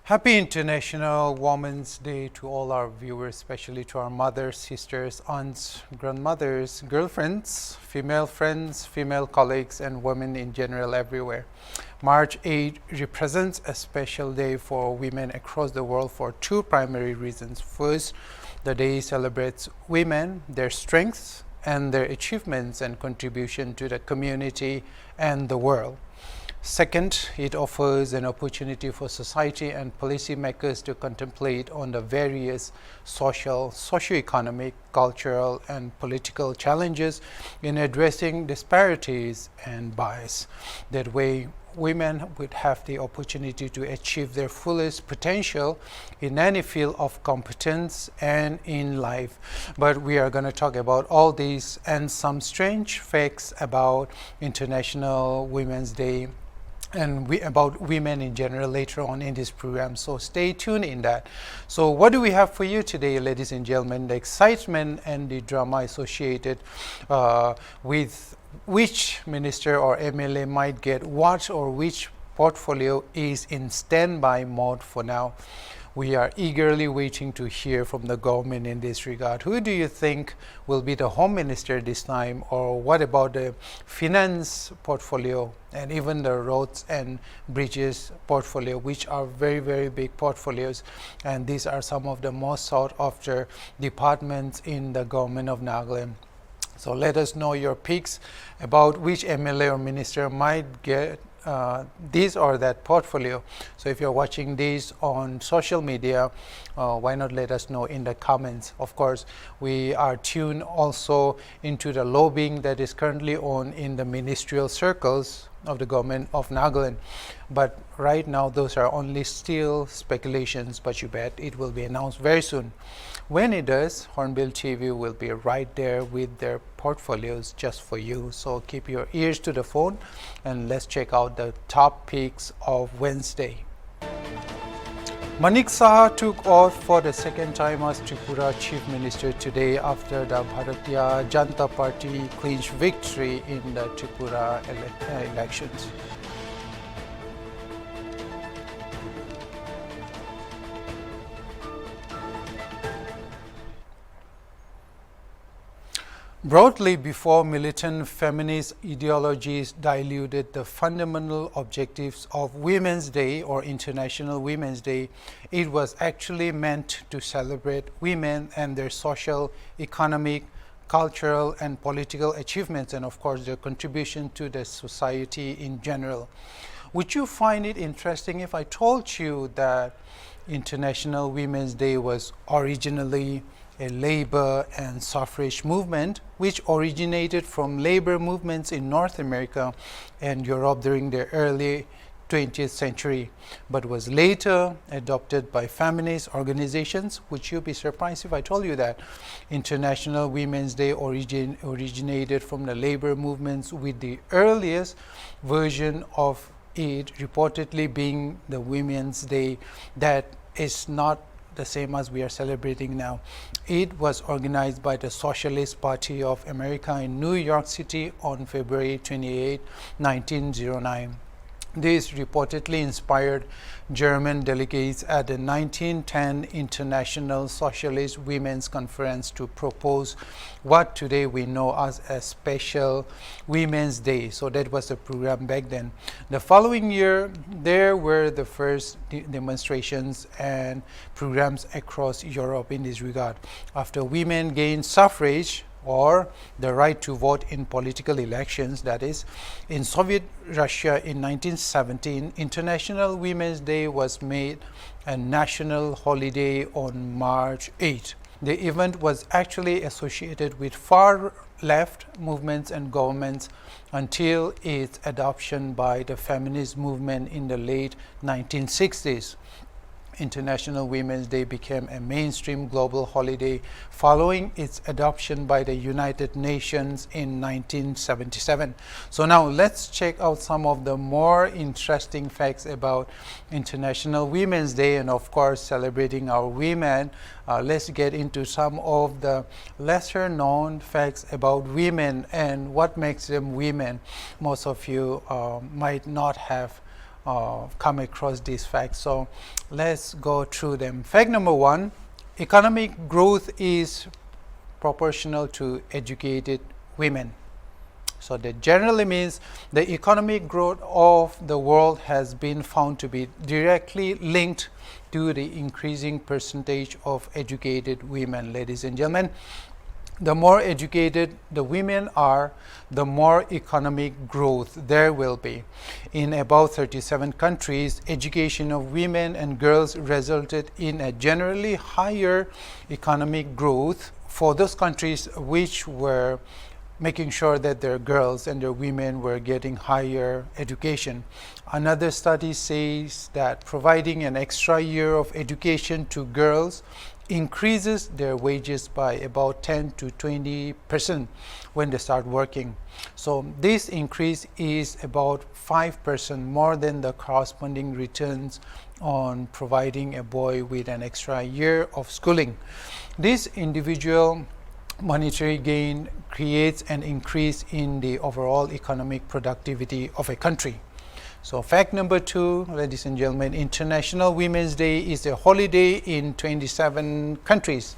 Happy International Women's Day to all our viewers, especially to our mothers, sisters, aunts, grandmothers, girlfriends, female colleagues, and women in general everywhere. March 8 represents a special day for women across the world for two primary reasons. First, the day celebrates women, their strengths, and their achievements and contribution to the community and the world. Second, it offers an opportunity for society and policymakers to contemplate on the various social, socio-economic, cultural, and political challenges in addressing disparities and bias. That way, women would have the opportunity to achieve their fullest potential in any field of competence and in life. But we are going to talk about all these and some strange facts about International Women's Day and about women in general later on in this program, so stay tuned in that. So what do we have for you today, ladies and gentlemen? The excitement and the drama associated with which minister or MLA might get what, or which portfolio is in standby mode for now. We are eagerly waiting to hear from the government in this regard. Who do you think will be the Home Minister this time? Or what about the finance portfolio and even the roads and bridges portfolio, which are very, very big portfolios. And these are some of the most sought after departments in the government of Nagaland. So let us know your picks about which MLA or minister might get this or that portfolio. So if you're watching this on social media, why not let us know in the comments. Of course, we are tuned also into the lobbying that is currently on in the ministerial circles of the government of Nagaland. But right now, those are only still speculations, but you bet it will be announced very soon. When it does, Hornbill TV will be right there with their portfolios just for you. So keep your ears to the phone and let's check out the top picks of Wednesday. Manik Saha took oath for the second time as Tripura Chief Minister today after the Bharatiya Janata Party clinched victory in the Tripura elections. Broadly, before militant feminist ideologies diluted the fundamental objectives of Women's Day or International Women's Day, it was actually meant to celebrate women and their social, economic, cultural, and political achievements, and of course their contribution to the society in general. Would you find it interesting if I told you that International Women's Day was originally a labor and suffrage movement which originated from labor movements in North America and Europe during the early 20th century, but was later adopted by feminist organizations? Would you be surprised if I told you that International Women's Day originated from the labor movements, with the earliest version of it reportedly being the Women's Day that is not the same as we are celebrating now. It was organized by the Socialist Party of America in New York City on February 28, 1909. This reportedly inspired German delegates at the 1910 International Socialist Women's Conference to propose what today we know as a special Women's Day. So that was the program back then. The following year, there were the first demonstrations and programs across Europe in this regard. After women gained suffrage, or the right to vote in political elections, that is, in Soviet Russia in 1917, International Women's Day was made a national holiday on March 8. The event was actually associated with far-left movements and governments until its adoption by the feminist movement in the late 1960s. International Women's Day became a mainstream global holiday following its adoption by the United Nations in 1977. So now let's check out some of the more interesting facts about International Women's Day, and of course celebrating our women. Let's get into some of the lesser known facts about women and what makes them women. Most of you might not have come across these facts. So let's go through them. Fact number 1, economic growth is proportional to educated women. So that generally means the economic growth of the world has been found to be directly linked to the increasing percentage of educated women. Ladies and gentlemen, the more educated the women are, the more economic growth there will be. In about 37 countries, education of women and girls resulted in a generally higher economic growth for those countries which were making sure that their girls and their women were getting higher education. Another study says that providing an extra year of education to girls increases their wages by about 10 to 20% when they start working. So this increase is about 5% more than the corresponding returns on providing a boy with an extra year of schooling. This individual monetary gain creates an increase in the overall economic productivity of a country. So fact number 2, ladies and gentlemen, International Women's Day is a holiday in 27 countries.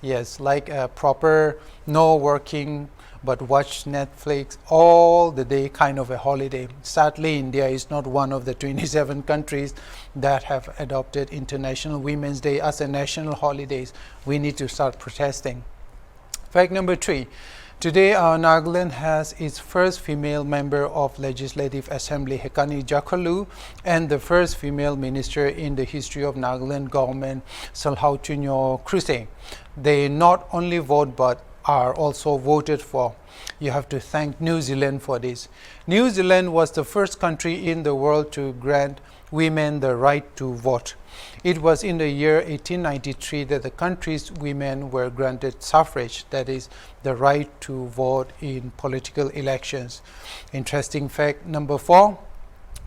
Yes, like a proper no working but watch Netflix all the day kind of a holiday. Sadly, India is not one of the 27 countries that have adopted International Women's Day as a national holiday. We need to start protesting. Fact number 3, today Nagaland has its first female member of Legislative Assembly, Hekani Jakalu, and the first female minister in the history of Nagaland government, Salhautunyo Kruse. They not only vote but are also voted for. You have to thank New Zealand for this. New Zealand was the first country in the world to grant women the right to vote. It was in the year 1893 that the country's women were granted suffrage, that is, the right to vote in political elections. Interesting fact number 4,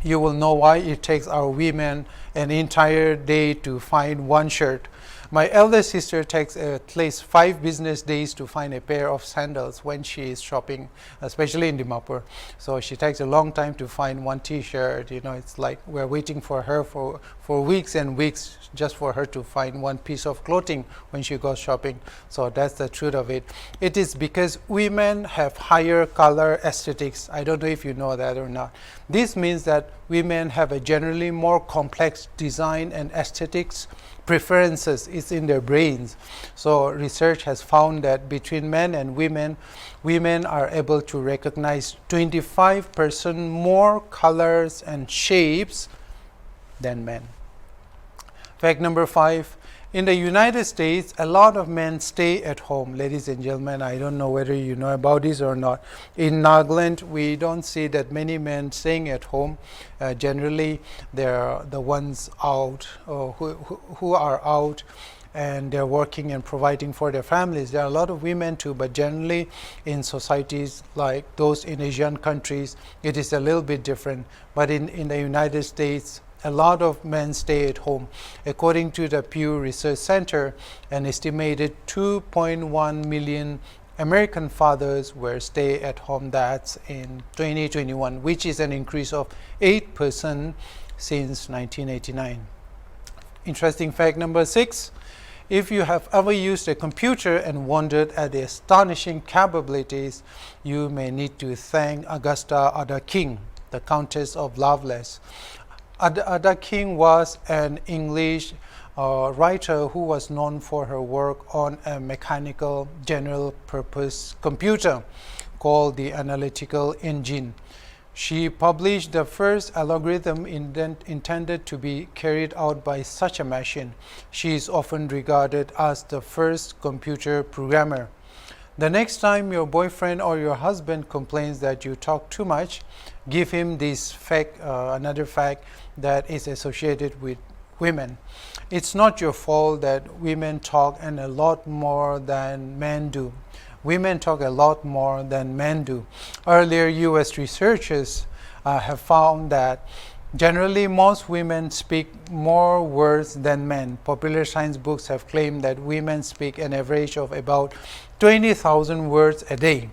you will know why it takes our women an entire day to find one shirt. My elder sister takes at least 5 business days to find a pair of sandals when she is shopping, especially in Dimapur. So she takes a long time to find one t-shirt. You know, it's like we're waiting for her for weeks and weeks just for her to find one piece of clothing when she goes shopping. So that's the truth of it. It is because women have higher color aesthetics. I don't know if you know that or not. This means that women have a generally more complex design and aesthetics preferences is in their brains. So research has found that between men and women, women are able to recognize 25% more colors and shapes than men. Fact number 5, in the United States, a lot of men stay at home. Ladies and gentlemen, I don't know whether you know about this or not. In Nagaland, we don't see that many men staying at home. Generally, they're the ones out who are out and they're working and providing for their families. There are a lot of women too, but generally in societies like those in Asian countries, it is a little bit different. But in the United States, a lot of men stay at home. According to the Pew Research Center, an estimated 2.1 million American fathers were stay-at-home dads in 2021, which is an increase of 8% since 1989. Interesting fact number 6. If you have ever used a computer and wondered at the astonishing capabilities, you may need to thank Augusta Ada King, the Countess of Lovelace. Ada King was an English writer who was known for her work on a mechanical general purpose computer called the Analytical Engine. She published the first algorithm intended to be carried out by such a machine. She is often regarded as the first computer programmer. The next time your boyfriend or your husband complains that you talk too much, give him this fact, another fact that is associated with women. It's not your fault that women talk and a lot more than men do. Women talk a lot more than men do. Earlier, U.S. researchers have found that generally most women speak more words than men. Popular science books have claimed that women speak an average of about 20,000 words a day,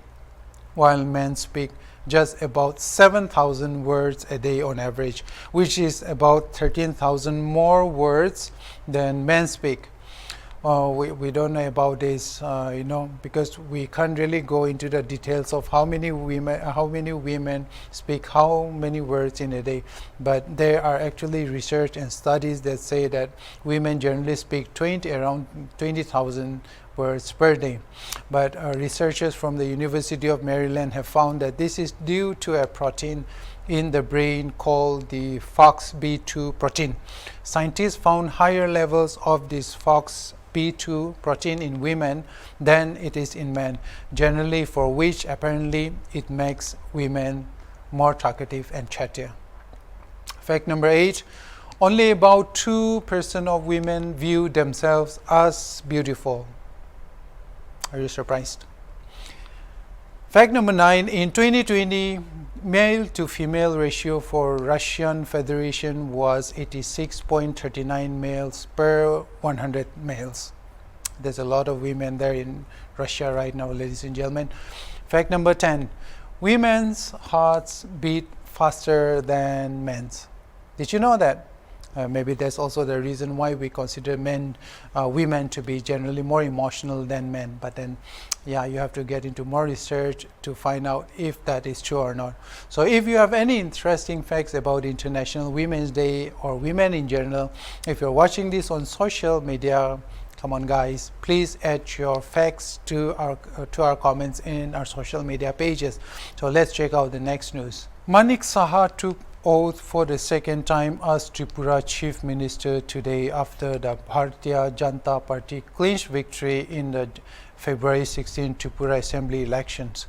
while men speak just about 7,000 words a day on average, which is about 13,000 more words than men speak. We don't know about this, because we can't really go into the details of how many women speak how many words in a day. But there are actually research and studies that say that women generally speak around 20,000 words per day. But researchers from the University of Maryland have found that this is due to a protein in the brain called the FOXB2 protein. Scientists found higher levels of this FOXB2 protein in women than it is in men, generally, for which apparently it makes women more talkative and chattier. Fact number 8, only about 2% of women view themselves as beautiful. Are you surprised? Fact number 9, in 2020, male to female ratio for Russian Federation was 86.39 males per 100 males. There's a lot of women there in Russia right now, ladies and gentlemen. Fact number 10, women's hearts beat faster than men's. Did you know that? Maybe that's also the reason why we consider women to be generally more emotional than men. But then, yeah, you have to get into more research to find out if that is true or not. So if you have any interesting facts about International Women's Day or women in general, if you're watching this on social media, come on guys, please add your facts to our comments in our social media pages. So let's check out the next news. Manik Saha took oath for the second time as Tripura Chief Minister today after the Bharatiya Janata Party clinched victory in the February 16 Tripura Assembly elections.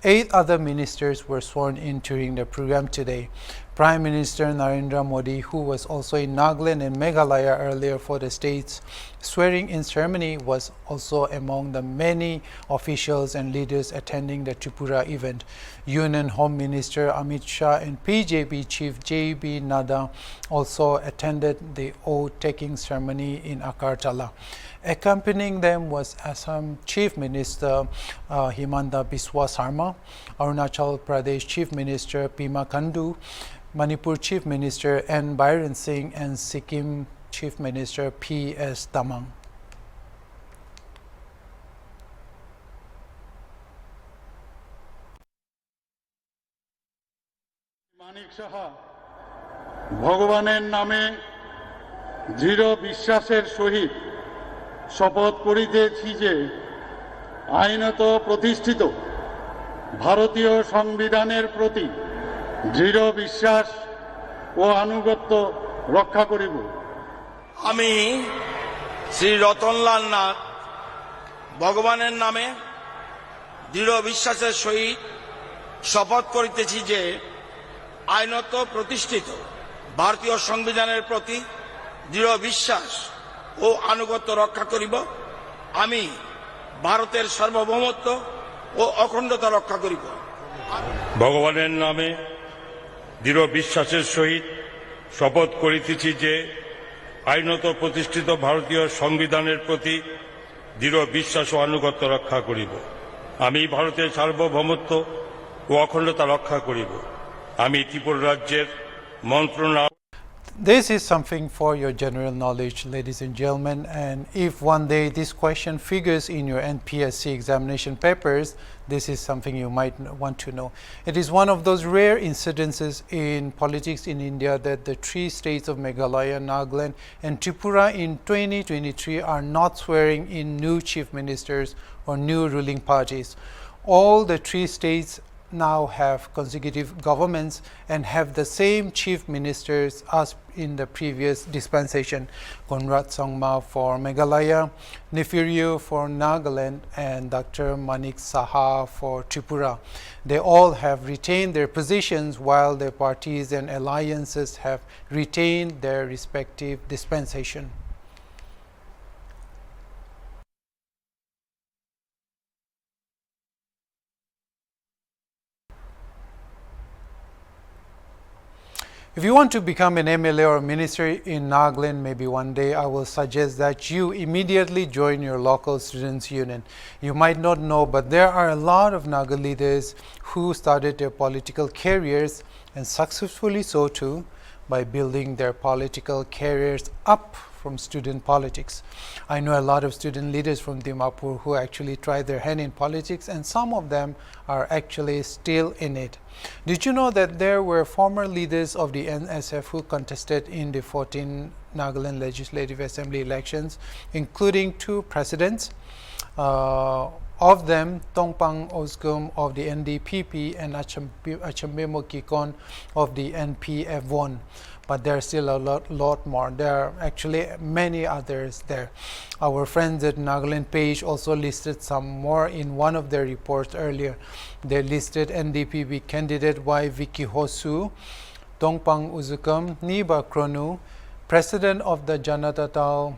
8 other ministers were sworn in during the program today. Prime Minister Narendra Modi, who was also in Nagaland and Meghalaya earlier for the state's swearing-in ceremony, was also among the many officials and leaders attending the Tripura event. Union Home Minister Amit Shah and PJP Chief J.B. Nadda also attended the oath-taking ceremony in Agartala. Accompanying them was Assam Chief Minister Himanta Biswa Sarma, Arunachal Pradesh Chief Minister Pema Khandu, Manipur Chief Minister N. Biren Singh, and Sikkim Chief Minister P.S. Tamang. Manik Saha ভগবানের নামে দৃঢ় বিশ্বাসের সহিত শপথ করিতেছি যে আইনত প্রতিষ্ঠিত ভারতীয় সংবিধানের প্রতি দৃঢ় বিশ্বাস ও আনুগত্য রক্ষা করিব। আমি শ্রী রতনলাল নাথ ভগবানের নামে দৃঢ় বিশ্বাসের সহিত শপথ করিতেছি যে আইনত প্রতিষ্ঠিত ভারতীয় সংবিধানের প্রতি দৃঢ় বিশ্বাস ও আনুগত্য রক্ষা করিব। আমি ভারতের সার্বভৌমত্ব ও অখণ্ডতা রক্ষা করিব। ভগবানের নামে দৃঢ় বিশ্বাসের সহিত শপথ করিতেছি যে আইনত প্রতিষ্ঠিত ভারতীয় সংবিধানের প্রতি দৃঢ় বিশ্বাস ও আনুগত্য রক্ষা করিব। আমি ভারতের সার্বভৌমত্ব ও অখণ্ডতা রক্ষা করিব। আমি ত্রিপুরা রাজ্যের মন্ত্রণালয় This is something for your general knowledge, ladies and gentlemen, and if one day this question figures in your NPSC examination papers, this is something you might want to know. It is one of those rare incidences in politics in India that the 3 states of Meghalaya, Nagaland, and Tripura in 2023 are not swearing in new chief ministers or new ruling parties. All the 3 states now have consecutive governments and have the same chief ministers as in the previous dispensation. Conrad Sangma for Meghalaya, Nefirio for Nagaland, and Dr. Manik Saha for Tripura. They all have retained their positions while their parties and alliances have retained their respective dispensation. If you want to become an MLA or minister in Nagaland, maybe one day, I will suggest that you immediately join your local students' union. You might not know, but there are a lot of Naga leaders who started their political careers, and successfully so too, by building their political careers up from student politics. I know a lot of student leaders from Dimapur who actually tried their hand in politics, and some of them are actually still in it. Did you know that there were former leaders of the NSF who contested in the 14 Nagaland Legislative Assembly elections, including 2 presidents? Of them, Tongpang Osgum of the NDPP and Achambemo Kikon of the NPF won. But there are still a lot more. There are actually many others there. Our friends at Nagaland page also listed some more in one of their reports earlier. They listed NDPP candidate Y. Vicky Hosu, Tongpang Uzukam, Niba Kronu, President of the Janata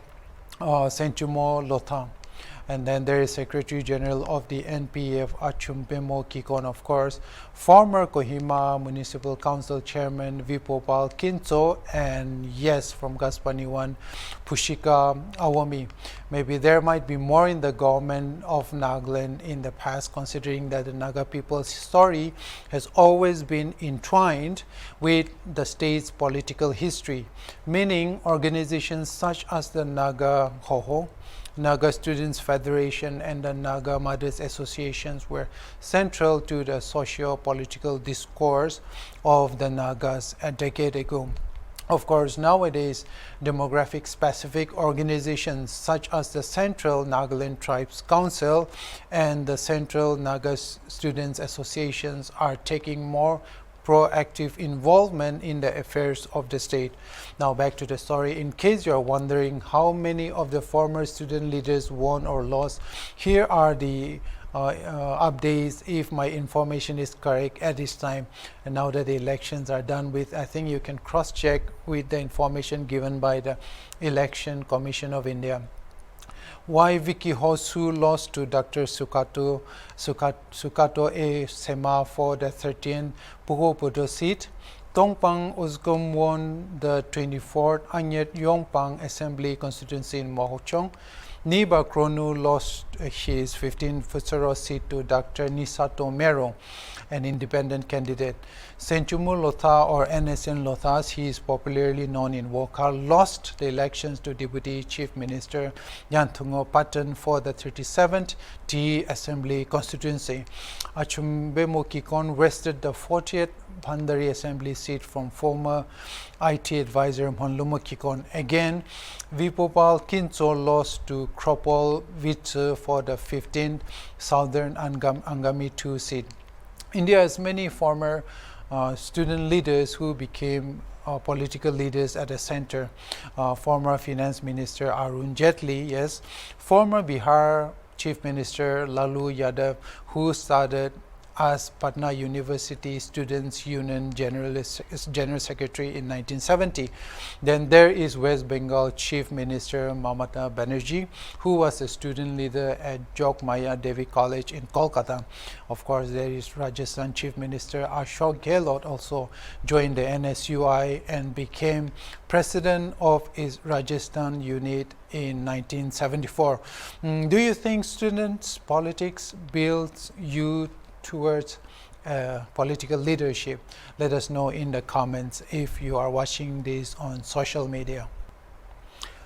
Senchumo Lotha. And then there is Secretary General of the NPF, Achumpemo Kikon, of course, former Kohima Municipal Council Chairman Vipopal Kinto, and yes, from Gaspaniwan, Pushika Awami. Maybe there might be more in the government of Nagaland in the past, considering that the Naga people's story has always been entwined with the state's political history, meaning organizations such as the Naga Hoho, Naga Students Federation, and the Naga Mothers Associations were central to the socio-political discourse of the Nagas a decade ago. Of course, nowadays, demographic-specific organizations such as the Central Nagaland Tribes Council and the Central Naga Students Associations are taking more proactive involvement in the affairs of the state. Now back to the story. In case you are wondering how many of the former student leaders won or lost, here are the updates if my information is correct at this time. And now that the elections are done with, I think you can cross-check with the information given by the Election Commission of India. Y. Vicky Hosu lost to Dr. Sukato A. Sema for the 13th Pugopudo seat. Tongpang Usgum won the 24th Anyet Yongpang Assembly constituency in Mohochong. Niba Kronu lost his 15th Futsaro seat to Dr. Nisato Mero, an independent candidate. Senchumu Lotha, or NSN Lothas, he is popularly known in Wokal, lost the elections to Deputy Chief Minister Yantungo Patan for the 37th T Assembly constituency. Achumbemo Kikon wrested the 40th Pandari Assembly seat from former IT advisor Monlumo Kikon. Again, Vipopal Kinto lost to Kropol Vitsu for the 15th Southern Angami 2 seat. India has many former student leaders who became political leaders at the center. Former Finance Minister Arun Jaitley, yes. Former Bihar Chief Minister Lalu Yadav, who started as Patna University Students' Union General Secretary in 1970. Then there is West Bengal Chief Minister Mamata Banerjee, who was a student leader at Jogmaya Devi College in Kolkata. Of course, there is Rajasthan Chief Minister Ashok Gehlot, also joined the NSUI and became president of its Rajasthan unit in 1974. Do you think students' politics builds you towards political leadership? Let us know in the comments if you are watching this on social media.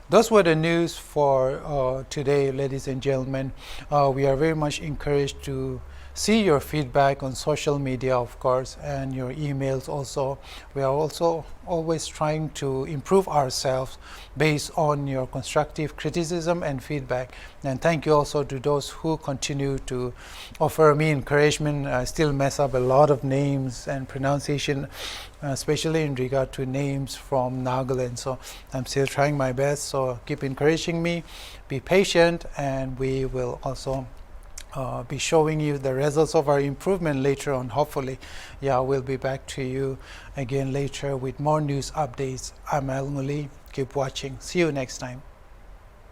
Those were the news for today, ladies and gentlemen. We are very much encouraged to see your feedback on social media, of course, and your emails also. We are also always trying to improve ourselves based on your constructive criticism and feedback. And thank you also to those who continue to offer me encouragement. I still mess up a lot of names and pronunciation, especially in regard to names from Nagaland. So I'm still trying my best. So keep encouraging me, be patient, and we will also be showing you the results of our improvement later on, hopefully. Yeah, we'll be back to you again later with more news updates. I'm Ngullie. Keep watching. See you next time.